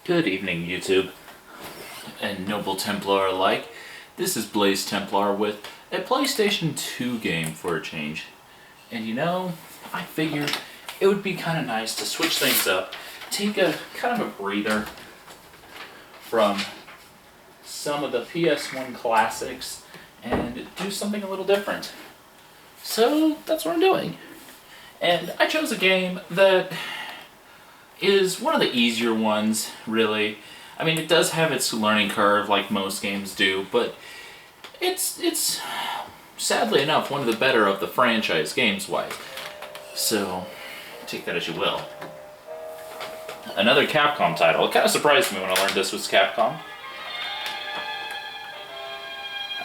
Good evening, YouTube and noble Templar alike. This is Blaze Templar with a PlayStation 2 game for a change. And you know, I figured it would be kind of nice to switch things up, take a kind of a breather from some of the PS1 classics and do something a little different. So that's what I'm doing. And I chose a game that is one of the easier ones, really. I mean, it does have its learning curve like most games do, but it's sadly enough one of the better of the franchise games-wise. So, take that as you will. Another Capcom title. It kind of surprised me when I learned this was Capcom.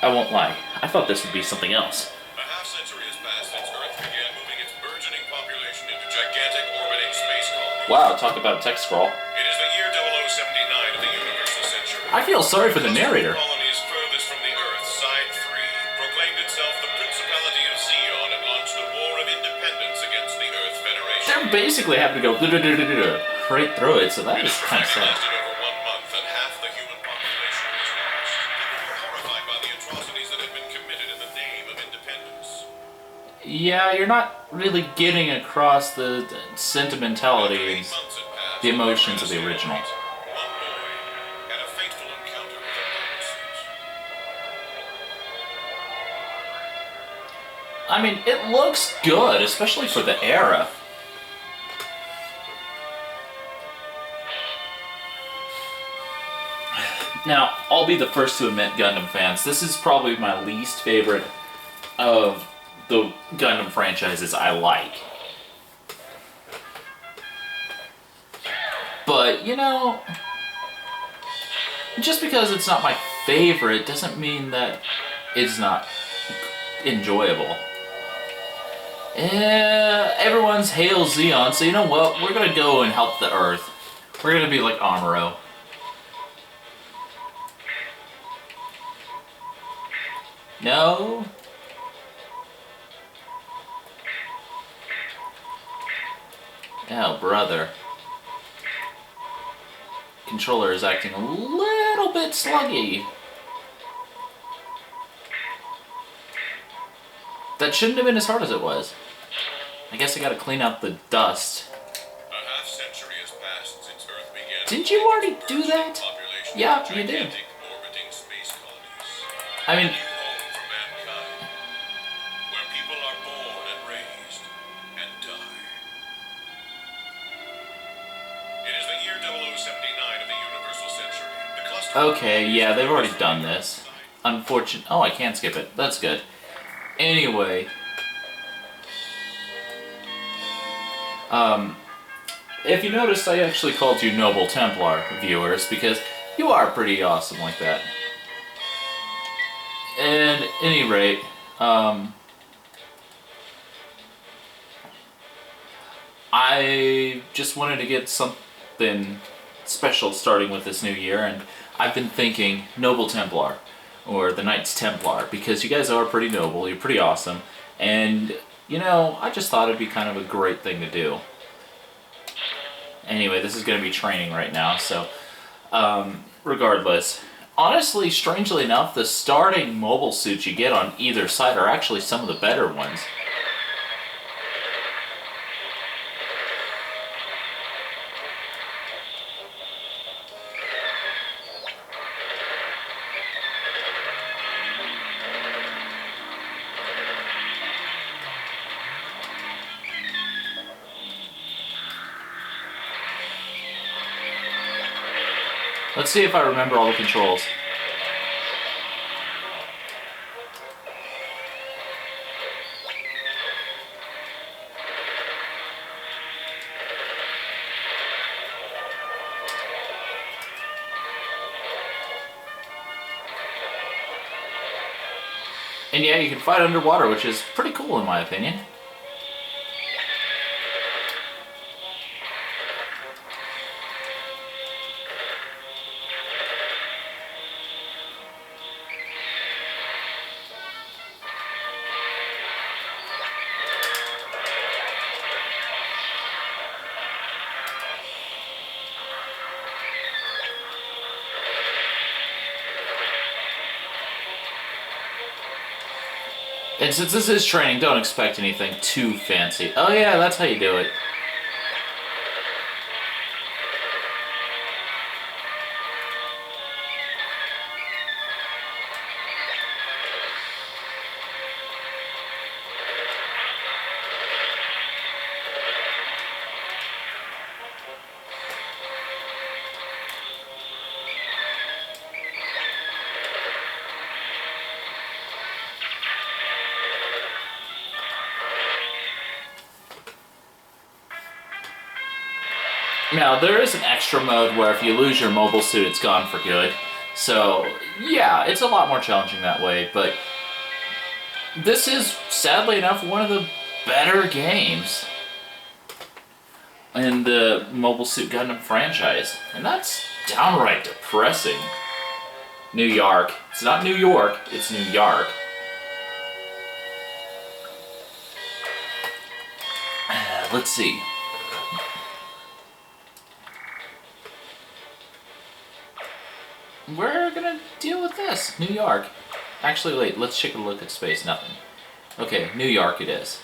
I won't lie, I thought this would be something else. A half-century has passed since Earth began moving its burgeoning population into gigantic orbiting space colonies. Wow, talk about a text scroll. It is the year 0079 of the universal century. I feel sorry for the narrator. The colonies furthest from the Earth, Side 3, proclaimed itself the Principality of Zeon and launched a war of independence against the Earth Federation. They're basically having to go right through it, so that is kind of sad. Lasted over 1 month and half the human population was lost. People were horrified by the atrocities that had been committed in the name of independence. Yeah, you're not really getting across the sentimentality and the emotions of the original. One boy had a fateful encounter with a monster. I mean, it looks good, especially for the era. Now, I'll be the first to admit, Gundam fans, this is probably my least favorite of the Gundam franchises I like. But, you know, just because it's not my favorite doesn't mean that it's not enjoyable. Everyone's Hail Zeon, so you know what? We're gonna go and help the Earth. We're gonna be like Amuro. No? Oh, brother. Controller is acting a little bit sluggy. That shouldn't have been as hard as it was. I guess I gotta clean out the dust. A half-century has passed since Earth began. Didn't you already do that? Yeah, you did. Orbiting space colonies. I mean, A new home for mankind, where people are born and raised and die. It is the year 0079 of the universal century. The cluster okay, yeah, they've already done this. Unfortunate. Oh, I can't skip it. That's good. Anyway, if you noticed, I actually called you Noble Templar viewers because you are pretty awesome like that. And at any rate, I just wanted to get something special starting with this new year, and I've been thinking Noble Templar, or the Knights Templar, because you guys are pretty noble, you're pretty awesome, and, you know, I just thought it'd be kind of a great thing to do. Anyway, this is going to be training right now, so, regardless. Honestly, strangely enough, the starting mobile suits you get on either side are actually some of the better ones. Let's see if I remember all the controls. And yeah, you can fight underwater, which is pretty cool in my opinion. And since this is training, don't expect anything too fancy. Oh yeah, that's how you do it. Now, there is an extra mode where if you lose your mobile suit, it's gone for good. So, yeah, it's a lot more challenging that way, but this is, sadly enough, one of the better games in the Mobile Suit Gundam franchise. And that's downright depressing. New York. It's not New York, it's New York. Let's see. We're gonna deal with this. New York. Actually, wait, let's take a look at space. Nothing. Okay, New York it is.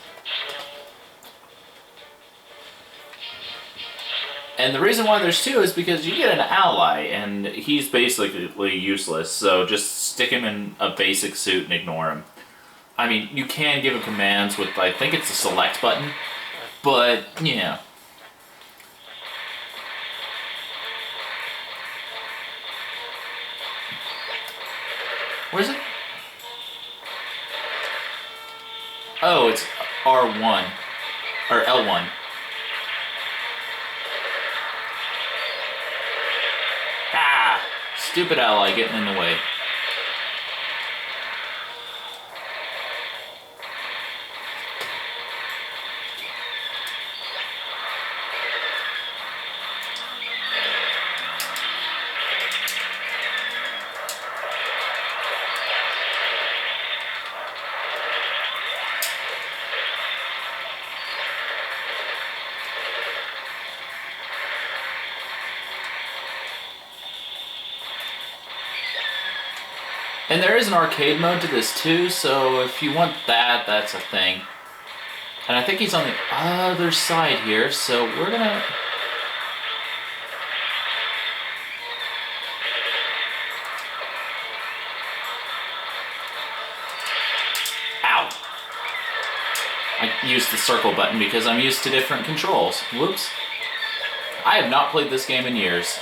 And the reason why there's two is because you get an ally, and he's basically useless, so just stick him in a basic suit and ignore him. I mean, you can give him commands with, I think it's the select button, but, yeah. Where's it? Oh, it's R1. Or L1. Ah! Stupid ally getting in the way. And there is an arcade mode to this too, so if you want that, that's a thing. And I think he's on the other side here, so we're gonna... Ow! I used the circle button because I'm used to different controls. Whoops. I have not played this game in years.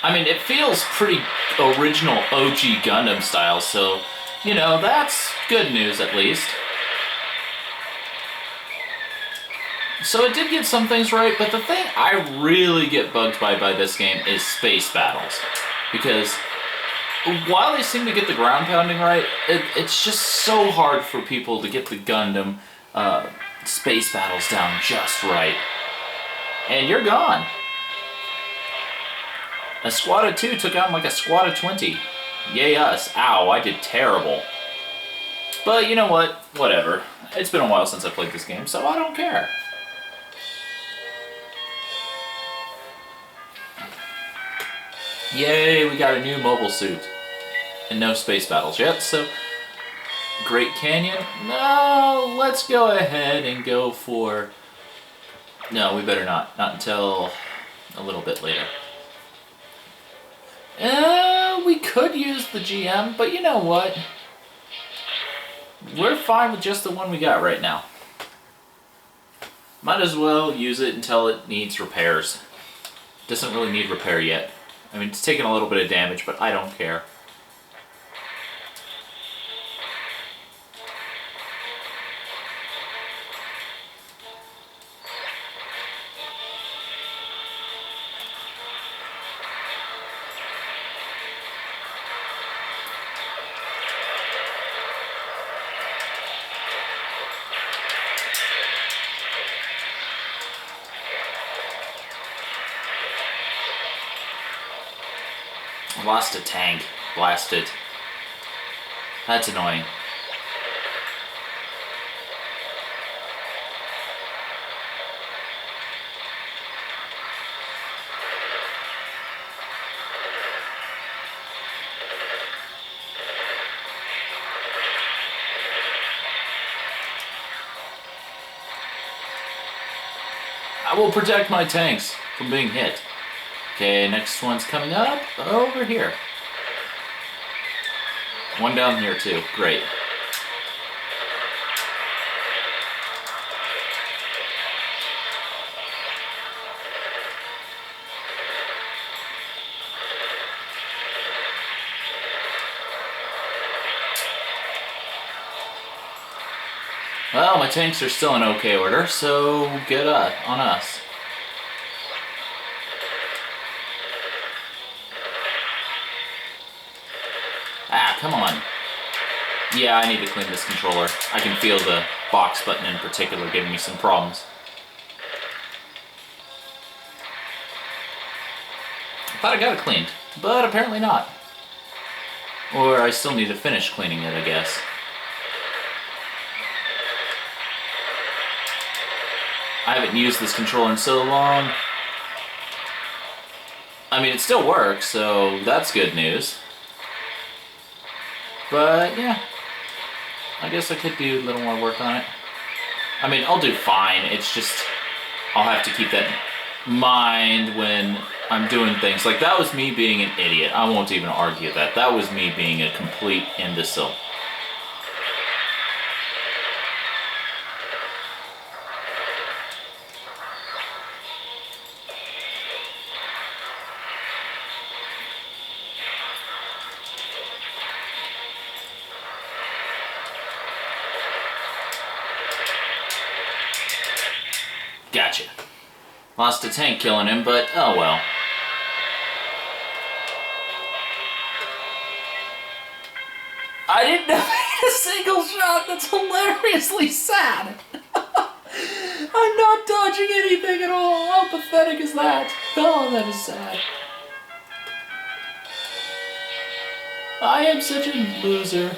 I mean, it feels pretty original OG Gundam style, so, you know, that's good news at least. So it did get some things right, but the thing I really get bugged by this game is space battles. Because while they seem to get the ground pounding right, it's just so hard for people to get the Gundam space battles down just right. And you're gone. A squad of 2 took out like a squad of 20. Yay us. Ow, I did terrible. But you know what? Whatever. It's been a while since I played this game, so I don't care. Yay, we got a new mobile suit. And no space battles yet, so... Great Canyon? No, let's go ahead and go for... No, we better not. Not until a little bit later. We could use the GM, but you know what? We're fine with just the one we got right now. Might as well use it until it needs repairs. Doesn't really need repair yet. I mean, it's taking a little bit of damage, but I don't care. I lost a tank. Blast it. That's annoying. I will protect my tanks from being hit. Okay, next one's coming up over here. One down here too. Great. Well, my tanks are still in okay order, so good on us. Ah, come on. Yeah, I need to clean this controller. I can feel the box button in particular giving me some problems. I thought I got it cleaned, but apparently not. Or I still need to finish cleaning it, I guess. I haven't used this controller in so long. I mean, it still works, so that's good news. But, yeah. I guess I could do a little more work on it. I mean, I'll do fine. It's just, I'll have to keep that in mind when I'm doing things. Like, that was me being an idiot. I won't even argue that. That was me being a complete imbecile. Gotcha. Lost a tank killing him, but oh well. I didn't have a single shot. That's hilariously sad. I'm not dodging anything at all. How pathetic is that? Oh, that is sad. I am such a loser.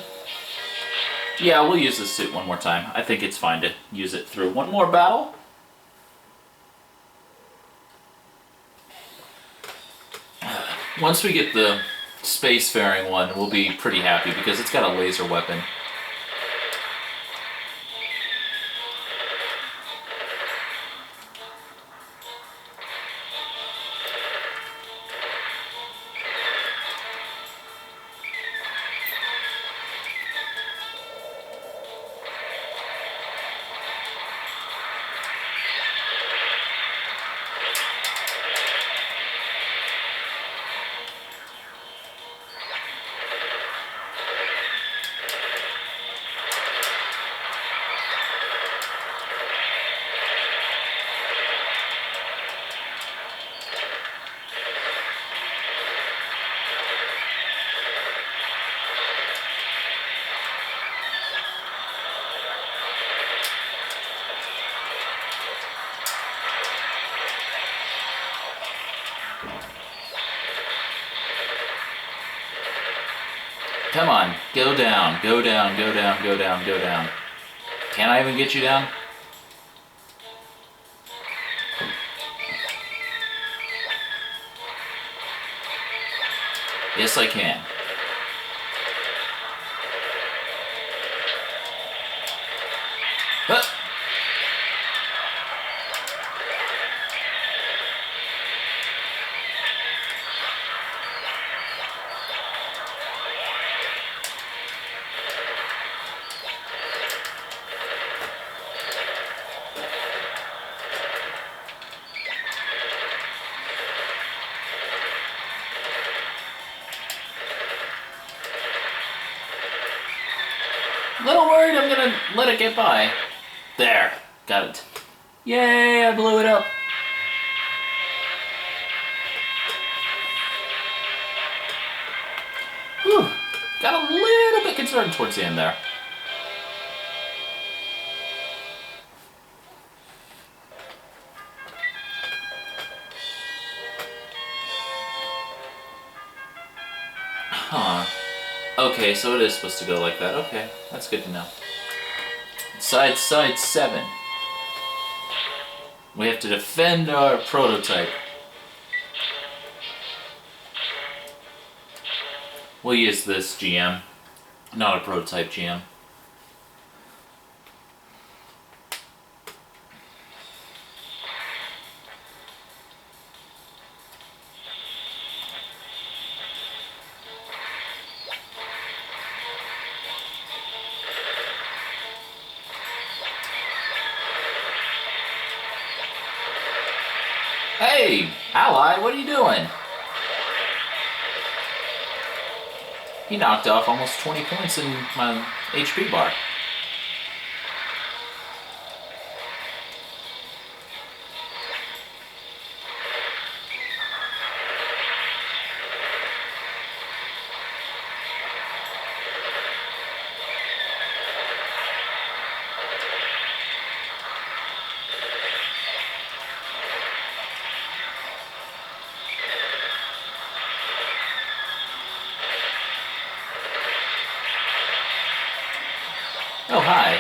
Yeah, we'll use this suit one more time. I think it's fine to use it through one more battle. Once we get the spacefaring one, we'll be pretty happy because it's got a laser weapon. Come on, go down, go down, go down, go down, go down. Can I even get you down? Yes, I can. Huh. A little worried I'm gonna let it get by. There, got it. Yay, I blew it up. Whew, got a little bit concerned towards the end there. Huh. Okay, so it is supposed to go like that. Okay, that's good to know. Side 7. We have to defend our prototype. We'll use this GM, not a prototype GM. Hey, ally, what are you doing? He knocked off almost 20 points in my HP bar. Oh, hi.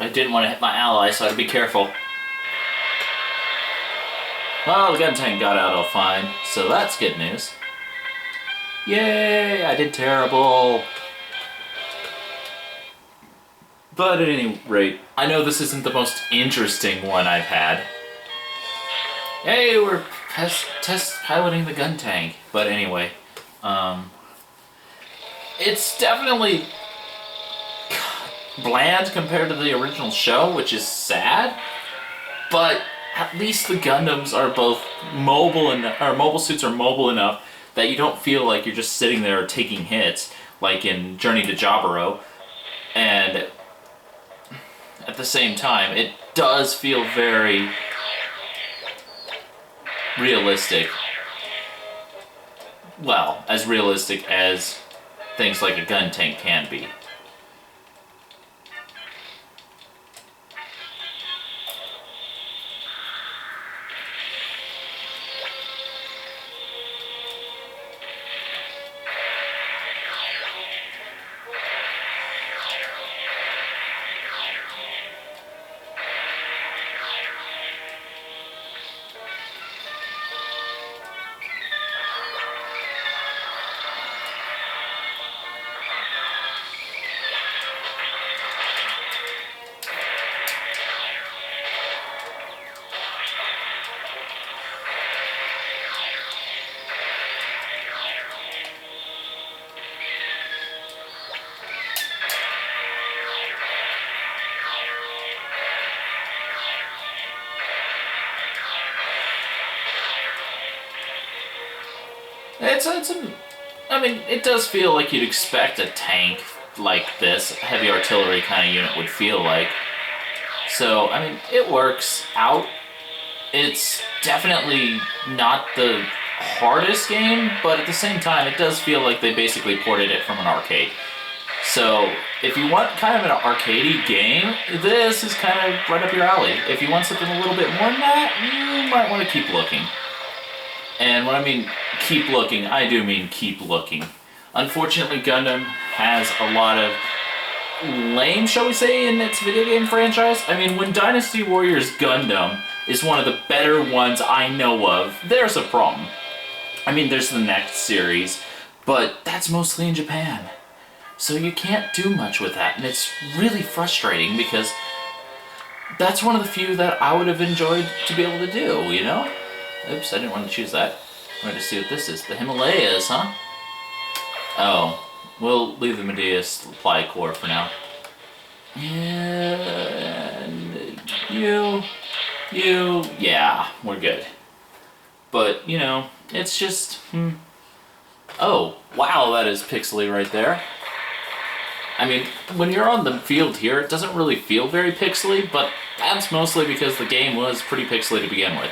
I didn't want to hit my ally, so I had to be careful. Well, the gun tank got out all fine, so that's good news. Yay, I did terrible. But at any rate, I know this isn't the most interesting one I've had. Hey, we're test piloting the gun tank. But anyway, it's definitely bland compared to the original show, which is sad. But at least the Gundams are both mobile mobile suits are mobile enough that you don't feel like you're just sitting there taking hits, like in Journey to Jaburo. And at the same time, it does feel very realistic. Well, as realistic as things like a gun tank can be. I mean, it does feel like you'd expect a tank like this, heavy artillery kind of unit would feel like. So, I mean, it works out. It's definitely not the hardest game, but at the same time, it does feel like they basically ported it from an arcade. So, if you want kind of an arcadey game, this is kind of right up your alley. If you want something a little bit more than that, you might want to keep looking. And when I mean keep looking, I do mean keep looking. Unfortunately, Gundam has a lot of lame, shall we say, in its video game franchise. I mean, when Dynasty Warriors Gundam is one of the better ones I know of, there's a problem. I mean, there's the next series, but that's mostly in Japan. So you can't do much with that, and it's really frustrating because that's one of the few that I would have enjoyed to be able to do, you know? Oops, I didn't want to choose that. I wanted to see what this is. The Himalayas, huh? Oh, we'll leave the Medea supply core for now. And you... Yeah, we're good. But, you know, it's just, Oh, wow, that is pixely right there. I mean, when you're on the field here, it doesn't really feel very pixely, but that's mostly because the game was pretty pixely to begin with.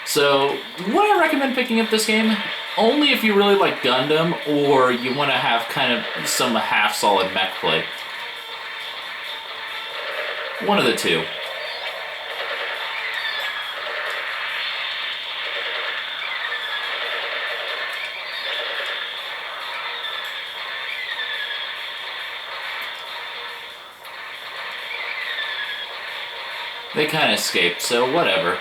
So, would I recommend picking up this game? Only if you really like Gundam, or you want to have kind of some half-solid mech play. One of the two. They kind of escaped, so whatever.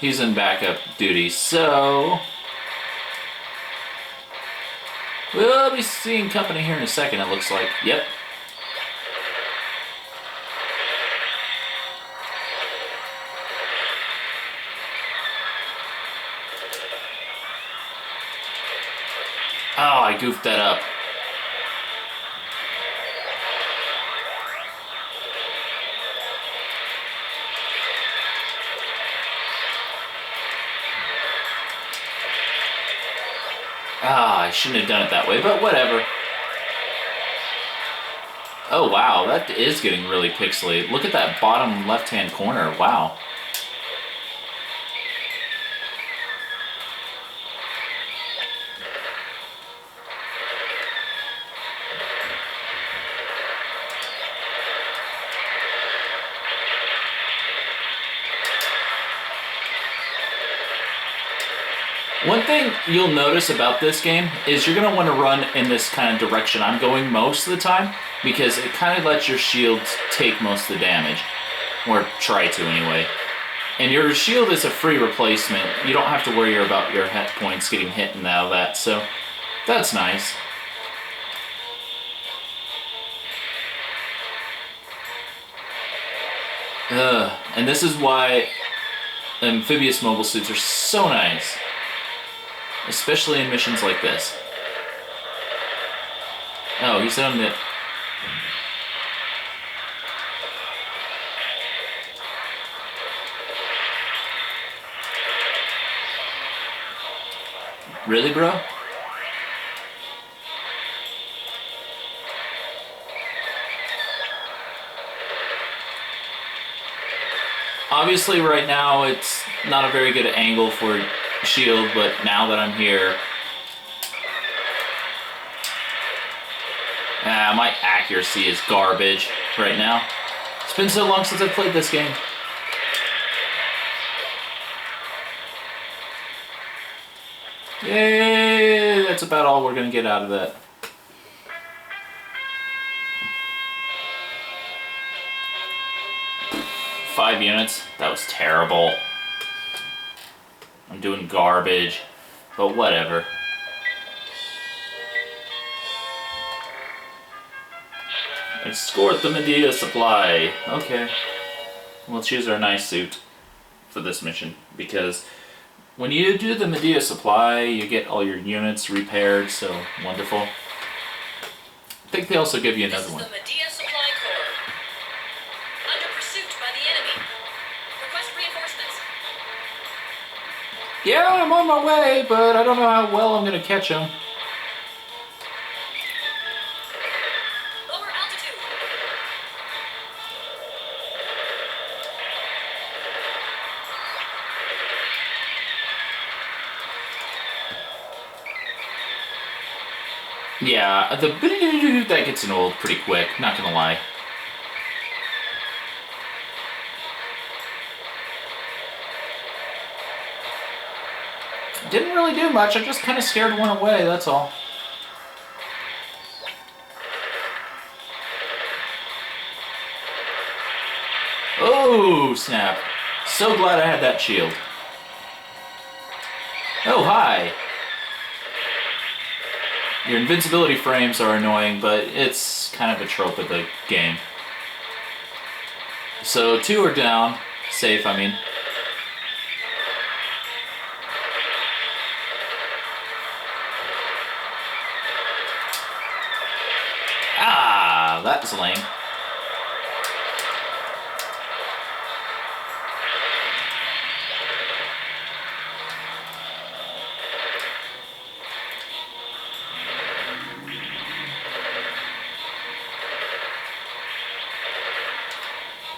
He's in backup duty, so... we'll be seeing company here in a second, it looks like. Yep. Oh, I goofed that up. Ah, I shouldn't have done it that way, but whatever. Oh wow, that is getting really pixely. Look at that bottom left-hand corner, wow. One thing you'll notice about this game is you're going to want to run in this kind of direction I'm going most of the time, because it kind of lets your shields take most of the damage, or try to anyway. And your shield is a free replacement. You don't have to worry about your hit points getting hit and all that, so that's nice. And this is why amphibious mobile suits are so nice. Especially in missions like this. Oh, he's on it. Really, bro? Obviously, right now, it's not a very good angle for shield, but now that I'm here, my accuracy is garbage right now. It's been so long since I've played this game. Yay! That's about all we're gonna get out of that. Five units? That was terrible. I'm doing garbage, but whatever. Escort the Medea supply. Okay. We'll choose our nice suit for this mission, because when you do the Medea supply, you get all your units repaired, so wonderful. I think they also give you another one. This is the Medea Supply Corps. Under pursuit by the enemy. Request reinforcements. Yeah, I'm on my way, but I don't know how well I'm gonna catch them. Lower altitude. Yeah, that gets old pretty quick, not gonna lie. Didn't really do much, I just kind of scared one away, that's all. Oh, snap. So glad I had that shield. Oh, hi. Your invincibility frames are annoying, but it's kind of a trope of the game. So, 2 are down. Safe, I mean. that was lame.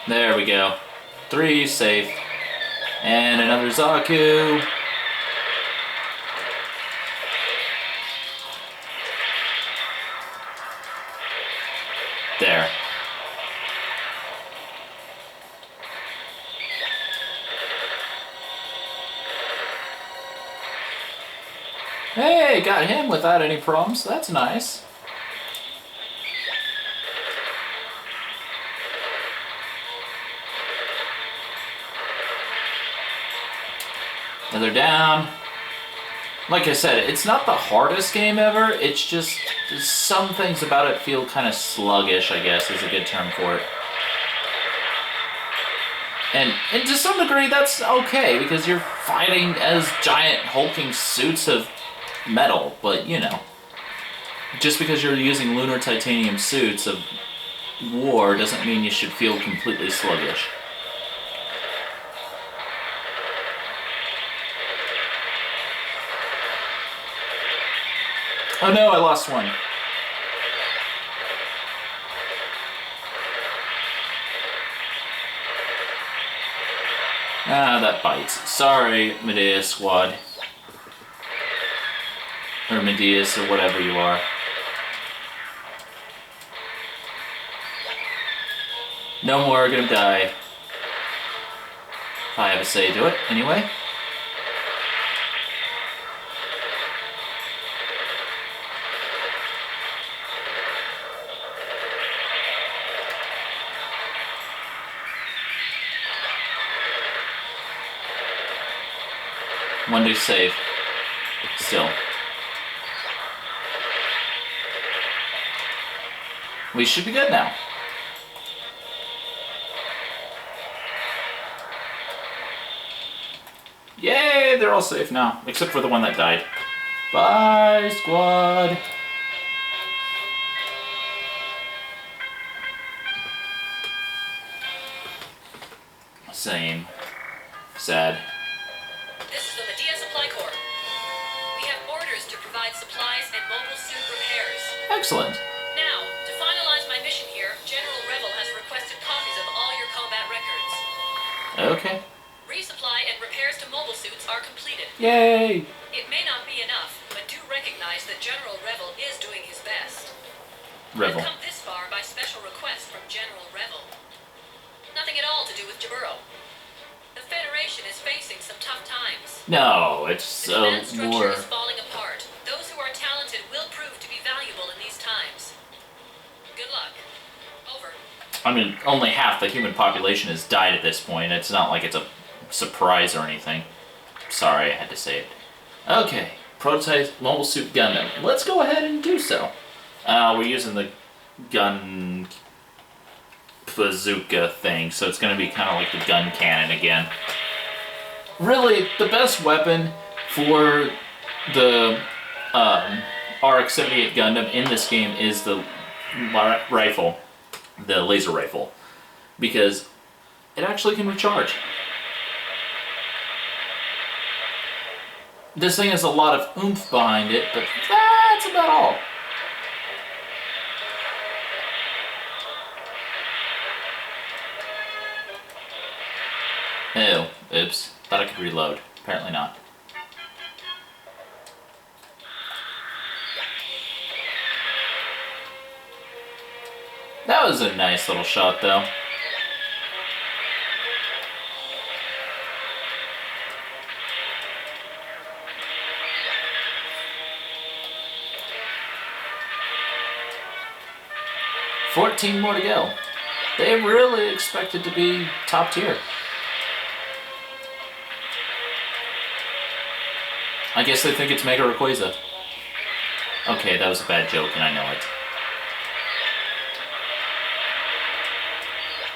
There we go. 3 safe. And another Zaku. There. Hey, got him without any problems. That's nice. Another down. Like I said, it's not the hardest game ever. It's just some things about it feel kind of sluggish, I guess is a good term for it. And to some degree, that's okay, because you're fighting as giant hulking suits of metal. But, you know, just because you're using lunar titanium suits of war doesn't mean you should feel completely sluggish. Oh no, I lost one. Ah, that bites. Sorry, Medea squad. Or Medeas, or whatever you are. No more, gonna die. If I have a say to it, anyway. One to save. Still. We should be good now. Yay, they're all safe now. Except for the one that died. Bye, squad. Same. Sad. This is the Medea Supply Corps. We have orders to provide supplies and mobile suit repairs. Excellent. Now, to finalize my mission here, General Revel has requested copies of all your combat records. Okay. Resupply and repairs to mobile suits are completed. Yay! It may not be enough, but do recognize that General Revel is doing his best. Revel. I've come this far by special request from General Revel. Nothing at all to do with Jaburo. The Federation is facing some tough times. No, it's The command structure war. is falling apart. Those who are talented will prove to be valuable in these times. Good luck. Over. I mean, only half the human population has died at this point. It's not like it's a surprise or anything. Sorry, I had to say it. Okay, prototype mobile suit Gundam. Let's go ahead and do so. We're using the gun bazooka thing, so it's going to be kind of like the gun cannon again. Really, the best weapon for the RX-78 Gundam in this game is the rifle, the laser rifle, because it actually can recharge. This thing has a lot of oomph behind it, but that's about all. Oh, oops. Thought I could reload. Apparently not. That was a nice little shot, though. $14 more to go. They really expected to be top tier. I guess they think it's Mega Rayquaza. Okay, that was a bad joke, and I know it.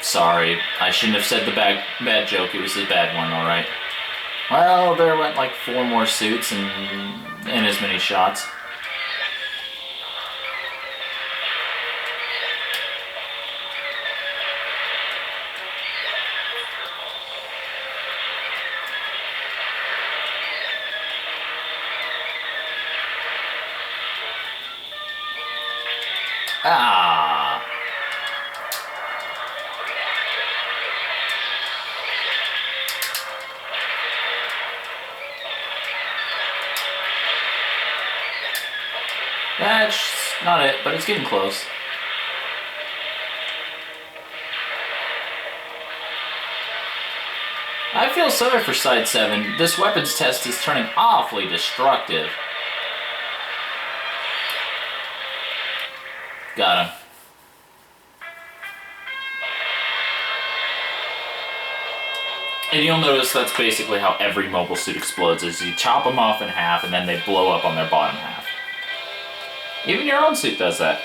Sorry, I shouldn't have said the bad joke. It was a bad one, alright. Well, there went like 4 more suits and as many shots. Ah. That's not it, but it's getting close. I feel sorry for Side 7. This weapons test is turning awfully destructive. Got him. And you'll notice that's basically how every mobile suit explodes, is you chop them off in half and then they blow up on their bottom half. Even your own suit does that.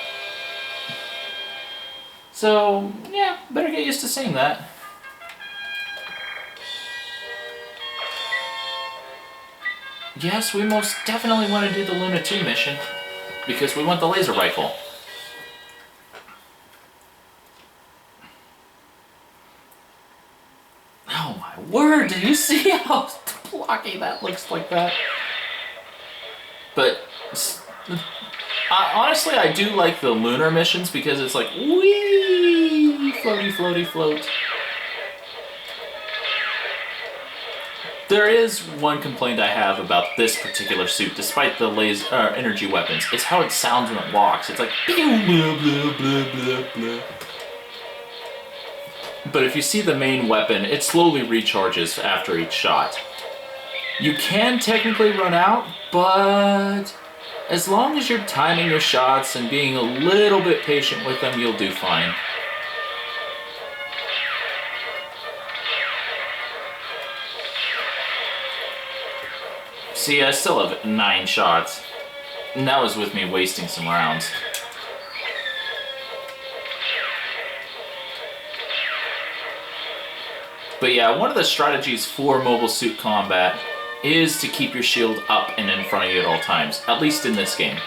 So, yeah, better get used to seeing that. Yes, we most definitely want to do the Luna 2 mission, because we want the laser rifle. Oh my word, do you see how blocky that looks like that? But, honestly, I do like the lunar missions because it's like, wee, floaty, floaty, float. There is one complaint I have about this particular suit, despite the laser energy weapons. It's how it sounds when it walks. It's like, blah, blah, blah, blah, blah. But if you see the main weapon, it slowly recharges after each shot. You can technically run out, but as long as you're timing your shots and being a little bit patient with them, you'll do fine. See, I still have 9 shots. And that was with me wasting some rounds. But yeah, one of the strategies for mobile suit combat is to keep your shield up and in front of you at all times. At least in this game.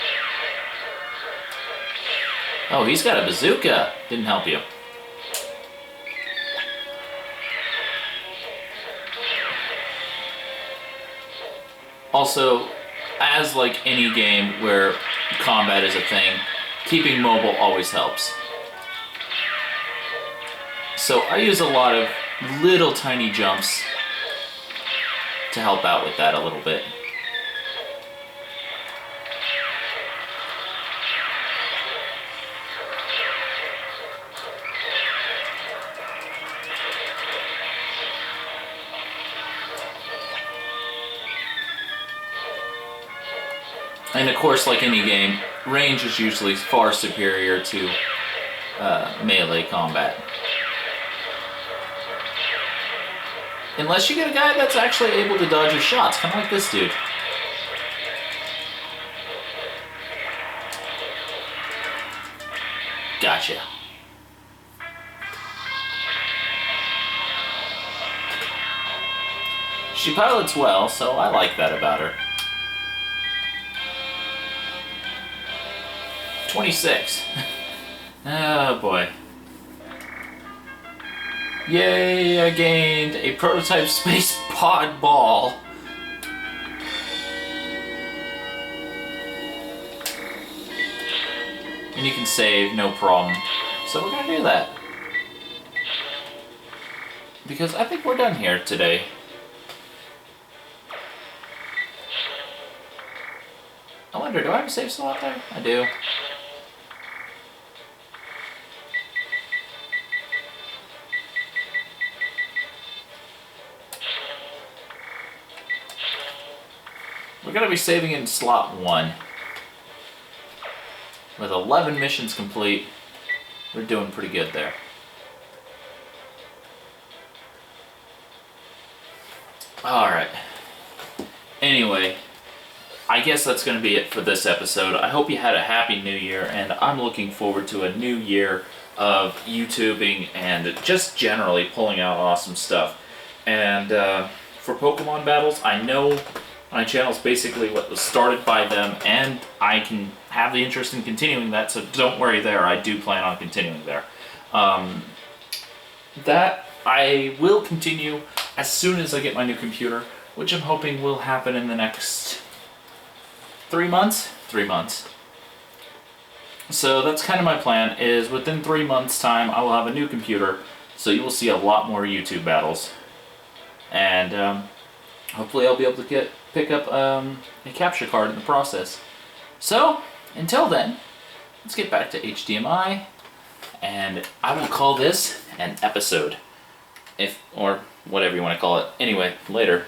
Oh, he's got a bazooka. Didn't help you. Also, as like any game where combat is a thing, keeping mobile always helps. So I use a lot of little tiny jumps to help out with that a little bit. And of course, like any game, range is usually far superior to melee combat. Unless you get a guy that's actually able to dodge your shots, kind of like this dude. Gotcha. She pilots well, so I like that about her. 26. Oh boy. Yay, I gained a prototype space pod ball. And you can save, no problem. So we're gonna do that. Because I think we're done here today. I wonder, do I have a save slot there? I do. We're going to be saving in slot 1. With 11 missions complete, we're doing pretty good there. Alright. Anyway, I guess that's going to be it for this episode. I hope you had a happy new year, and I'm looking forward to a new year of YouTubing and just generally pulling out awesome stuff. And for Pokemon battles, I know my channel is basically what was started by them, and I can have the interest in continuing that, so don't worry there. I do plan on continuing there. That I will continue as soon as I get my new computer, which I'm hoping will happen in the next 3 months? 3 months. So that's kind of my plan, is within 3 months' time I will have a new computer, so you will see a lot more YouTube battles. And hopefully I'll be able to pick up a capture card in the process. So, until then, let's get back to HDMI, and I will call this an episode. Or whatever you want to call it. Anyway, later.